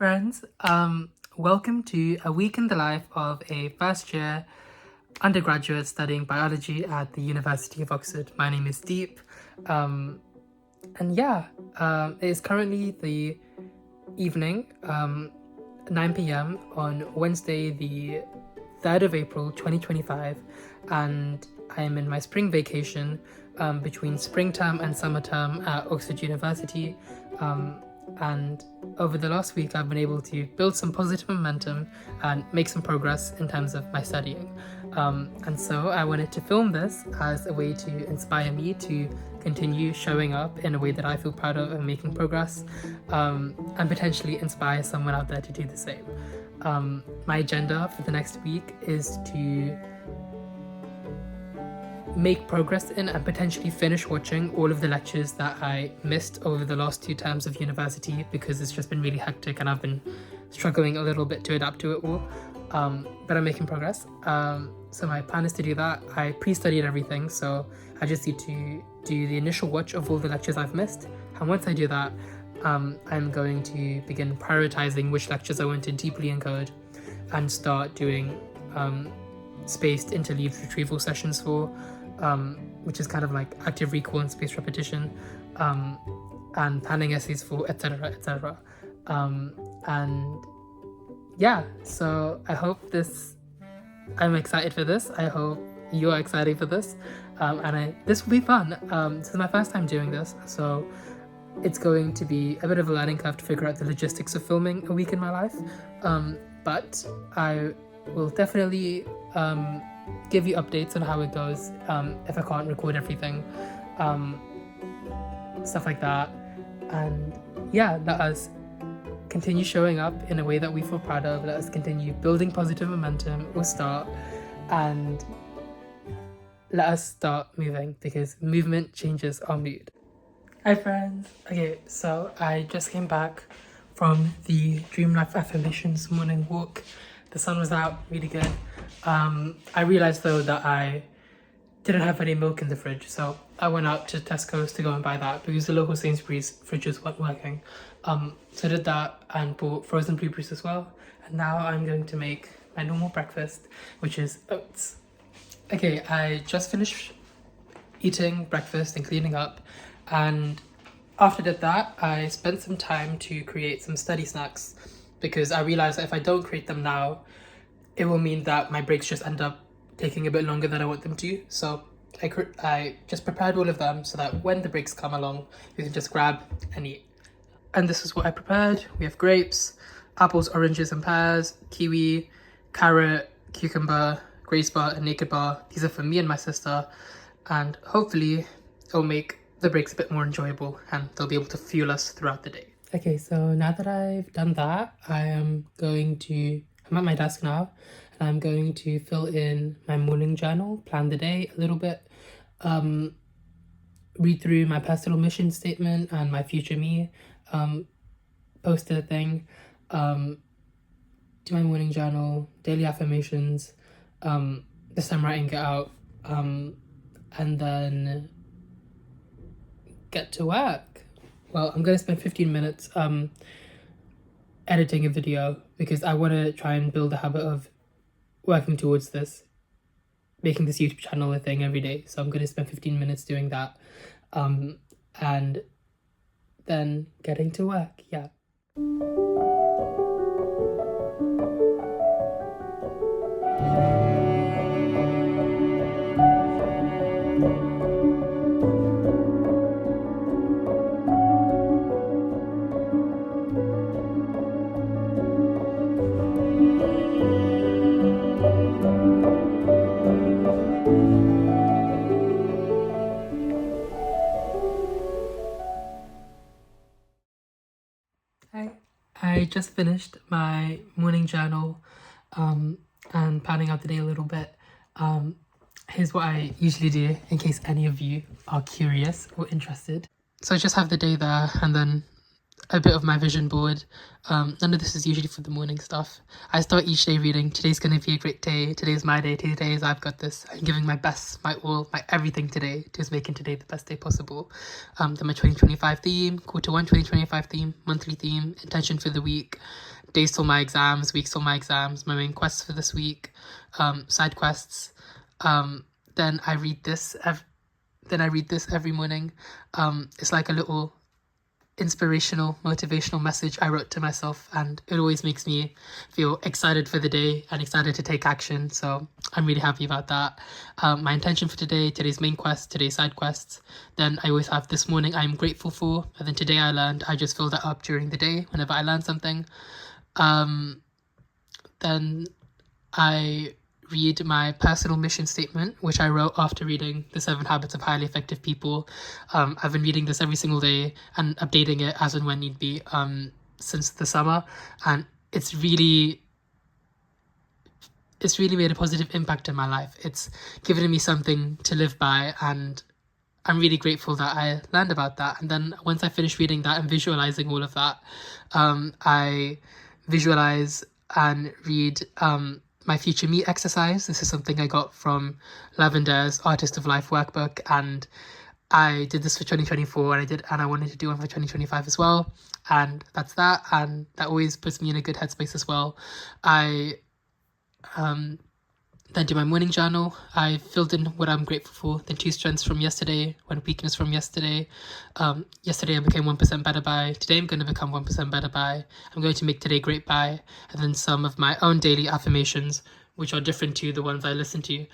Friends, welcome to a week in the life of a first year undergraduate studying biology at the University of Oxford. My name is Deep, it is currently the evening, 9 p.m. on Wednesday, the 3rd of April 2025, and I am in my spring vacation between spring term and summer term at Oxford University. And over the last week, I've been able to build some positive momentum and make some progress in terms of my studying. And so I wanted to film this as a way to inspire me to continue showing up in a way that I feel proud of and making progress, and potentially inspire someone out there to do the same. My agenda for the next week is to make progress in and potentially finish watching all of the lectures that I missed over the last 2 terms of university, because it's just been really hectic and I've been struggling a little bit to adapt to it all. But I'm making progress. So my plan is to do that. I pre-studied everything, so I just need to do the initial watch of all the lectures I've missed. And once I do that, I'm going to begin prioritizing which lectures I want to deeply encode and start doing spaced interleaved retrieval sessions for, which is kind of like active recall and spaced repetition, and planning essays for, etc., etc. And yeah, so I hope I'm excited for this. I hope you're excited for this, and this will be fun. This is my first time doing this, so it's going to be a bit of a learning curve to figure out the logistics of filming a week in my life, but I will definitely give you updates on how it goes, if I can't record everything, stuff like that. And yeah, let us continue showing up in a way that we feel proud of. Let us continue building positive momentum. We'll start, and let us start moving, because movement changes our mood. Hi friends. Okay, so I just came back from the Dream Life Affirmations morning walk. The sun was out, really good. I realized though that I didn't have any milk in the fridge, so I went out to Tesco's to go and buy that because the local Sainsbury's fridges weren't working. So I did that and bought frozen blueberries as well. And now I'm going to make my normal breakfast, which is oats. Okay, I just finished eating breakfast and cleaning up, and after I did that, I spent some time to create some study snacks, because I realized that if I don't create them now, it will mean that my breaks just end up taking a bit longer than I want them to. So I just prepared all of them so that when the breaks come along, you can just grab and eat. And this is what I prepared. We have grapes, apples, oranges and pears, kiwi, carrot, cucumber, grace bar and naked bar. These are for me and my sister, and hopefully it'll make the breaks a bit more enjoyable and they'll be able to fuel us throughout the day. Okay, so now that I've done that, I'm at my desk now, and I'm going to fill in my morning journal, plan the day a little bit, read through my personal mission statement and my future me, post a thing, do my morning journal, daily affirmations, this time writing it out, and then get to work. Well, I'm going to spend 15 minutes editing a video, because I want to try and build a habit of working towards this, making this YouTube channel a thing every day. So I'm going to spend 15 minutes doing that, and then getting to work. Yeah. I just finished my morning journal, and planning out the day a little bit. Here's what I usually do in case any of you are curious or interested. So I just have the day there, and then a bit of my vision board. None of this is usually for the morning stuff. I start each day reading, today's going to be a great day, today's my day, today is I've got this. I'm giving my best, my all, my everything today to making today the best day possible. Then my 2025 theme, quarter one 2025 theme, monthly theme, intention for the week, days till my exams, weeks till my exams, my main quests for this week, side quests. Then I read this. Then I read this every morning. It's like a little inspirational, motivational message I wrote to myself, and it always makes me feel excited for the day and excited to take action. So I'm really happy about that. My intention for today, today's main quest, today's side quests. Then I always have this morning I'm grateful for, and then today I learned. I just fill that up during the day whenever I learn something. Then I read my personal mission statement, which I wrote after reading The 7 Habits of Highly Effective People. I've been reading this every single day and updating it as and when need be since the summer, and it's really made a positive impact in my life. It's given me something to live by, and I'm really grateful that I learned about that. And then once I finish reading that and visualizing all of that, I visualize and read my future me exercise. This is something I got from Lavender's Artist of Life workbook, and I did this for 2024, and I wanted to do one for 2025 as well. And that's that, and that always puts me in a good headspace as well. I then do my morning journal. I filled in what I'm grateful for, then 2 strengths from yesterday, 1 weakness from yesterday. Yesterday I became 1% better by. Today I'm going to become 1% better by. I'm going to make today great by. And then some of my own daily affirmations, which are different to the ones I listen to.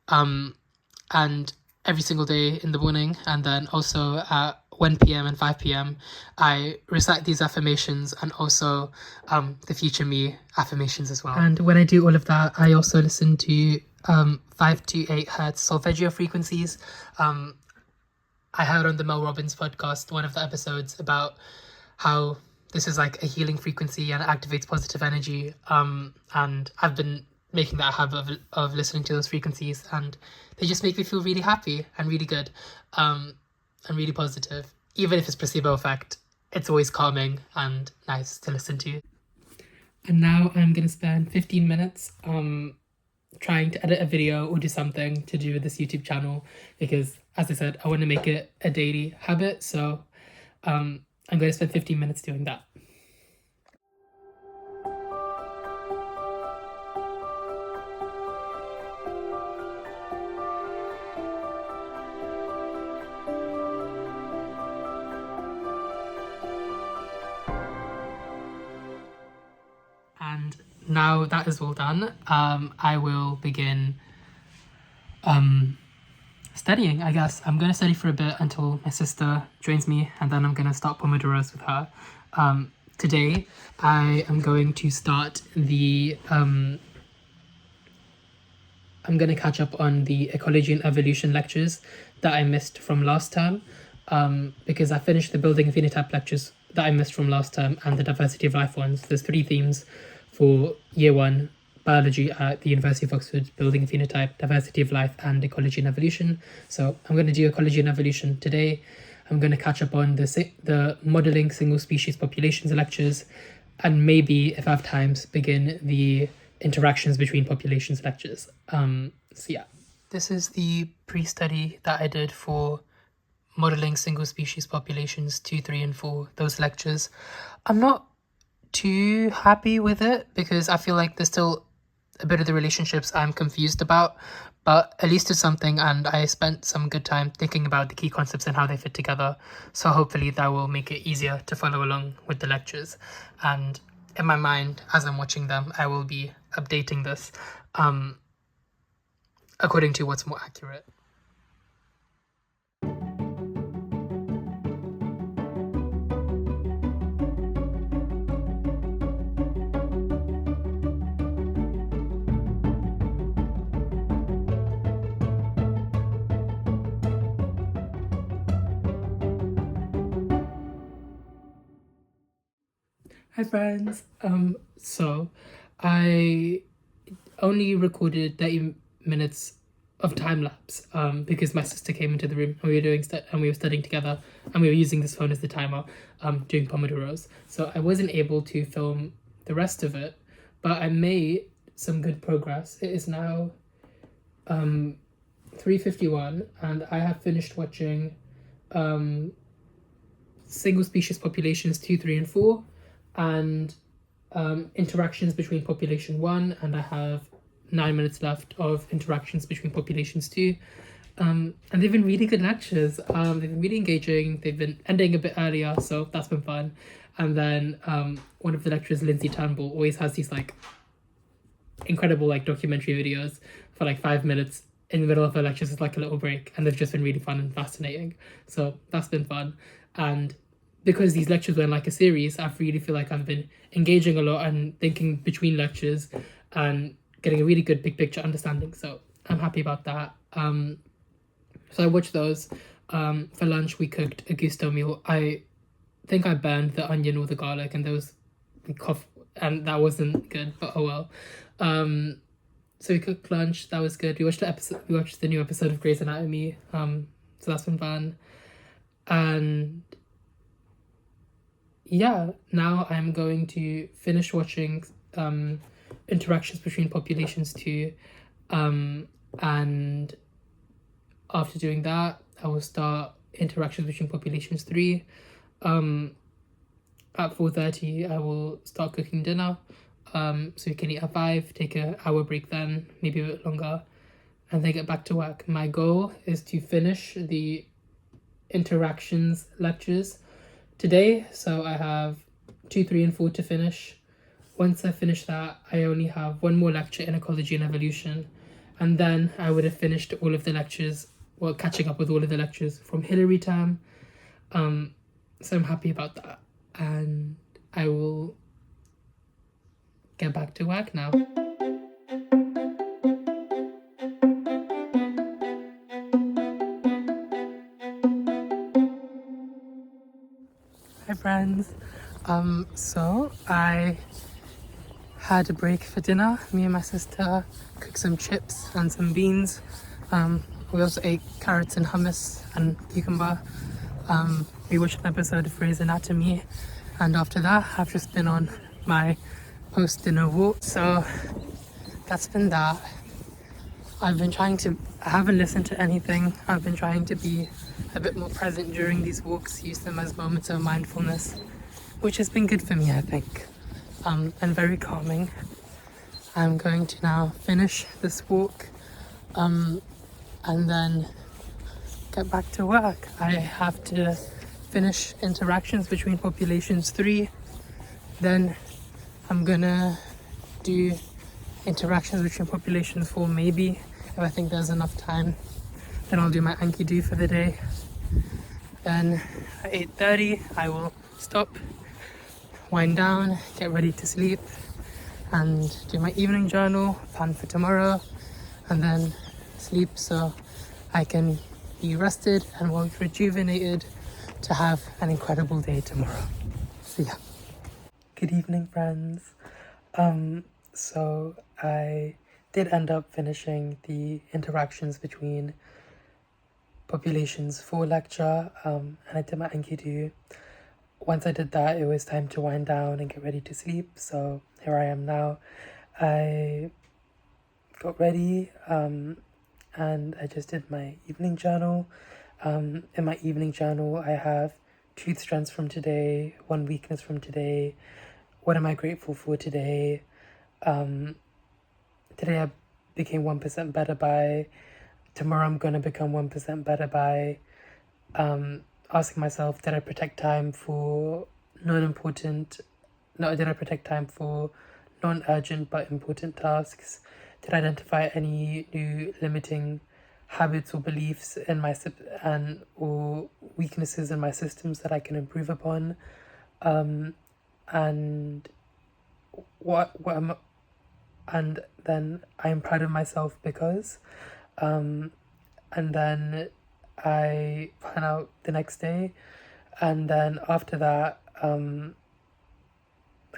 And every single day in the morning, and then also at 1 p.m. and 5 p.m. I recite these affirmations, and also the future me affirmations as well. And when I do all of that, I also listen to 5 to 8 hertz solfeggio frequencies. I heard on the Mel Robbins podcast one of the episodes about how this is like a healing frequency and it activates positive energy. And I've been making that a habit of listening to those frequencies, and they just make me feel really happy and really good, and really positive. Even if it's placebo effect, it's always calming and nice to listen to. And now I'm going to spend 15 minutes trying to edit a video or do something to do with this YouTube channel, because as I said, I want to make it a daily habit. So I'm going to spend 15 minutes doing that. And now that is all done, I will begin studying, I guess. I'm going to study for a bit until my sister joins me, and then I'm going to start Pomodoros with her. Today, I am going to start the... I'm going to catch up on the ecology and evolution lectures that I missed from last term, because I finished the building and phenotype lectures that I missed from last term and the diversity of life ones. There's 3 themes for year 1 biology at the University of Oxford: building and phenotype, diversity of life, and ecology and evolution. So I'm going to do ecology and evolution today. I'm going to catch up on the modeling single species populations lectures, and maybe, if I have time, begin the interactions between populations lectures. So yeah, this is the pre-study that I did for modeling single species populations 2, 3, and 4, those lectures. I'm not too happy with it because I feel like there's still a bit of the relationships I'm confused about, but at least it's something, and I spent some good time thinking about the key concepts and how they fit together. So hopefully that will make it easier to follow along with the lectures. And in my mind, as I'm watching them, I will be updating this according to what's more accurate. Hi friends. So I only recorded 30 minutes of time lapse, because my sister came into the room and we were and we were studying together, and we were using this phone as the timer, doing pomodoros. So I wasn't able to film the rest of it, but I made some good progress. It is now 3:51, and I have finished watching single species populations 2, 3, and 4, and interactions between population 1, and I have 9 minutes left of interactions between populations 2. And they've been really good lectures. They've been really engaging. They've been ending a bit earlier, so that's been fun. And then one of the lecturers, Lindsay Turnbull, always has these like incredible like documentary videos for like 5 minutes in the middle of her lectures. It's like a little break, and they've just been really fun and fascinating. So that's been fun. And because these lectures were in like a series, I really feel like I've been engaging a lot and thinking between lectures and getting a really good big picture understanding. So I'm happy about that. So I watched those. For lunch, we cooked a gusto meal. I think I burned the onion or the garlic, and there was cough, and that wasn't good, but oh well. So we cooked lunch. That was good. We watched the new episode of Grey's Anatomy. So that's been fun. And yeah, now I'm going to finish watching interactions between populations 2, and after doing that, I will start interactions between populations 3. At 4:30, I will start cooking dinner. So we can eat at 5, take an hour break then, maybe a bit longer, and then get back to work. My goal is to finish the interactions lectures today. So I have 2, 3, and 4 to finish. Once I finish that, I only have one more lecture in ecology and evolution, and then I would have finished all of the lectures, well, catching up with all of the lectures from Hillary term. So I'm happy about that, and I will get back to work now. Hi friends. So I had a break for dinner. Me and my sister cooked some chips and some beans. We also ate carrots and hummus and cucumber. We watched an episode of Grey's Anatomy, and after that I've just been on my post-dinner walk. So that's been that. I haven't listened to anything. I've been trying to be a bit more present during these walks, use them as moments of mindfulness, which has been good for me, I think, and very calming. I'm going to now finish this walk, and then get back to work. I have to finish interactions between populations 3, then I'm gonna do interactions between populations 4, maybe, if I think there's enough time. Then I'll do my Enkidu for the day. Then at 8:30 I will stop, wind down, get ready to sleep, and do my evening journal, plan for tomorrow, and then sleep so I can be rested and well rejuvenated to have an incredible day tomorrow. See ya. Good evening, friends. So I did end up finishing the interactions between populations 4 lecture, and I did my Enkidu. Once I did that, it was time to wind down and get ready to sleep. So here I am now. I got ready, and I just did my evening journal. In my evening journal, I have truth strengths from today, one weakness from today, what am I grateful for today. Today I became 1% better by. Tomorrow I'm going to become 1% better by. Asking myself, did I protect time for non-urgent but important tasks? Did I identify any new limiting habits or beliefs in my or weaknesses in my systems that I can improve upon? And then I'm proud of myself because, and then I plan out the next day, and then after that, I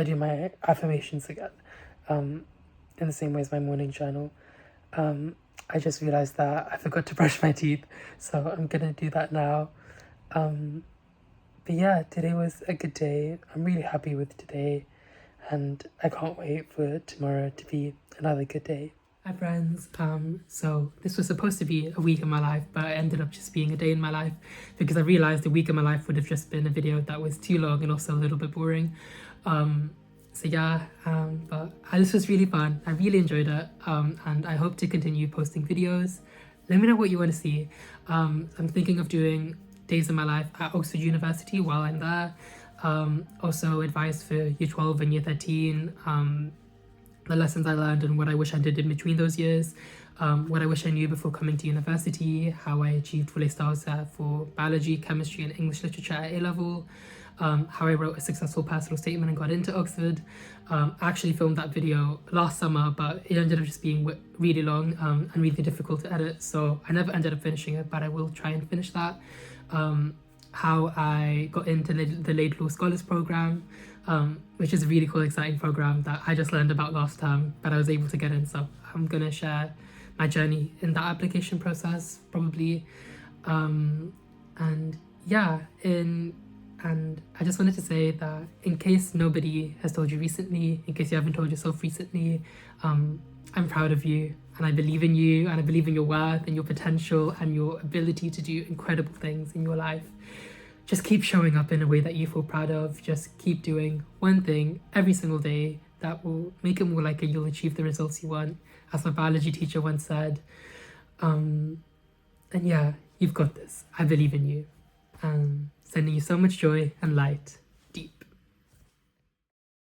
do my affirmations again, in the same way as my morning journal. I just realized that I forgot to brush my teeth, so I'm gonna do that now. But yeah, today was a good day. I'm really happy with today, and I can't wait for tomorrow to be another good day. Hi friends, so this was supposed to be a week in my life, but it ended up just being a day in my life because I realized a week in my life would have just been a video that was too long and also a little bit boring. So yeah, but this was really fun. I really enjoyed it, and I hope to continue posting videos. Let me know what you want to see. I'm thinking of doing days in my life at Oxford University while I'm there. Also advice for year 12 and year 13, the lessons I learned and what I wish I did in between those years, what I wish I knew before coming to university, how I achieved full A stars for biology, chemistry and English literature at A-level, how I wrote a successful personal statement and got into Oxford. I actually filmed that video last summer, but it ended up just being really long and really difficult to edit, so I never ended up finishing it, but I will try and finish that. How I got into the Laidlaw Scholars Programme, which is a really cool, exciting program that I just learned about last term, but I was able to get in, so I'm gonna share my journey in that application process, probably. And yeah, and I just wanted to say that in case nobody has told you recently, in case you haven't told yourself recently, I'm proud of you, and I believe in you, and I believe in your worth and your potential and your ability to do incredible things in your life. Just keep showing up in a way that you feel proud of. Just keep doing one thing every single day that will make it more likely you'll achieve the results you want. As my biology teacher once said, and yeah, you've got this. I believe in you. Sending you so much joy and light.